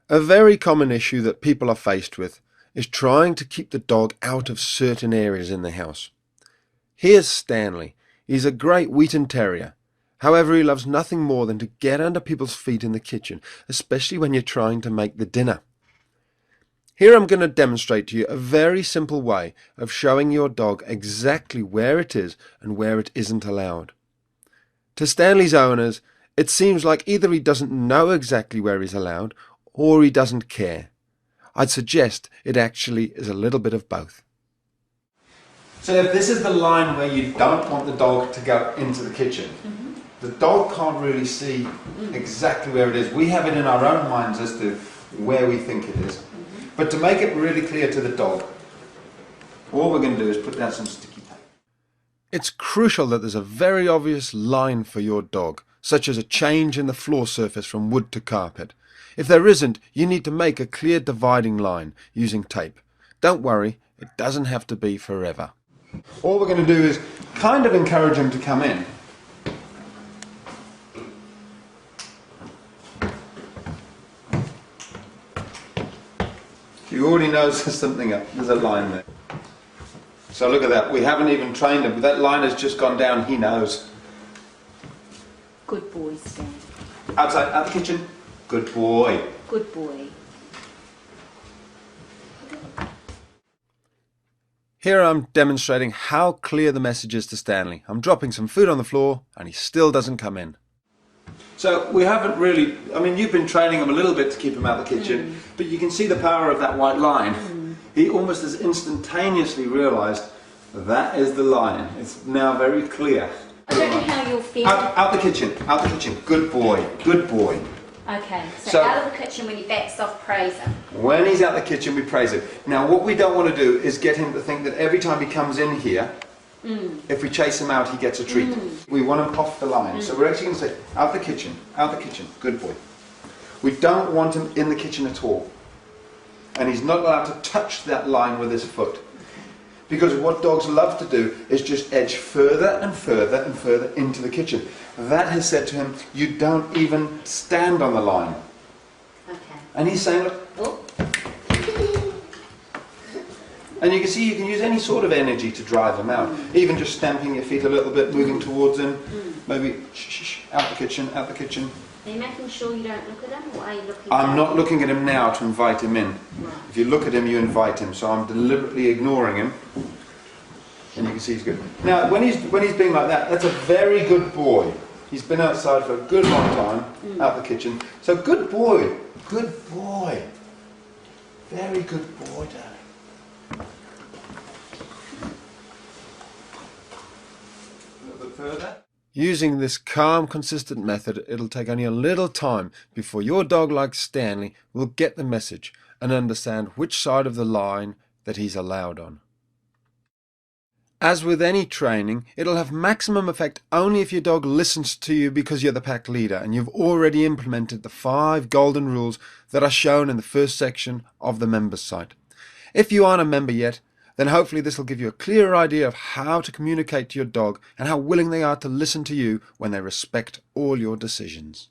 A very common issue that people are faced with is trying to keep the dog out of certain areas in the house. Here's Stanley. He's a great Wheaten Terrier. However, he loves nothing more than to get under people's feet in the kitchen, especially when you're trying to make the dinner. Here I'm going to demonstrate to you a very simple way of showing your dog exactly where it is and where it isn't allowed. To Stanley's owners, it seems like either he doesn't know exactly where he's allowed or he doesn't care. I'd suggest it actually is a little bit of both. So if this is the line where you don't want the dog to go into the kitchen, the dog can't really see exactly where it is. We have it in our own minds as to where we think it is. But to make it really clear to the dog, all we're going to do is put down some sticky tape. It's crucial that there's a very obvious line for your dog, such as a change in the floor surface from wood to carpet. If there isn't, you need to make a clear dividing line using tape. Don't worry, it doesn't have to be forever. All we're going to do is kind of encourage him to come in. He already knows there's something up. There's a line there. So look at that. We haven't even trained him. That line has just gone down. He knows. Good boy, Stan. Outside, out the kitchen. Good boy. Good boy. Here I'm demonstrating how clear the message is to Stanley. I'm dropping some food on the floor and he still doesn't come in. So we haven't really, you've been training him a little bit to keep him out the kitchen, but you can see the power of that white line. He almost has instantaneously realised that is the line. It's now very clear. I don't know how you'll feel. Out the kitchen, out the kitchen. Good boy, good boy. Okay, so out of the kitchen when he backs off, praise him. When he's out the kitchen, we praise him. Now what we don't want to do is get him to think that every time he comes in here, if we chase him out, he gets a treat. We want him off the line. So we're actually going to say, out the kitchen, good boy. We don't want him in the kitchen at all. And he's not allowed to touch that line with his foot. Because what dogs love to do is just edge further and further and further into the kitchen. That has said to him, you don't even stand on the line. Okay. And he's saying, look, oh. And you can see you can use any sort of energy to drive him out. Even just stamping your feet a little bit, moving towards him. Maybe, out the kitchen, out the kitchen. Are you making sure you don't look at him, or are you looking I'm not looking at him now to invite him in. Right. If you look at him, you invite him. So I'm deliberately ignoring him. And you can see he's good. Now, when he's being like that, that's a very good boy. He's been outside for a good long time, out the kitchen. So good boy, good boy. Very good boy, darling. Further. Using this calm, consistent method, it'll take only a little time before your dog, like Stanley, will get the message and understand which side of the line that he's allowed on. As with any training, it'll have maximum effect only if your dog listens to you because you're the pack leader and you've already implemented the 5 golden rules that are shown in the first section of the members site. If you aren't a member yet, then hopefully this will give you a clearer idea of how to communicate to your dog and how willing they are to listen to you when they respect all your decisions.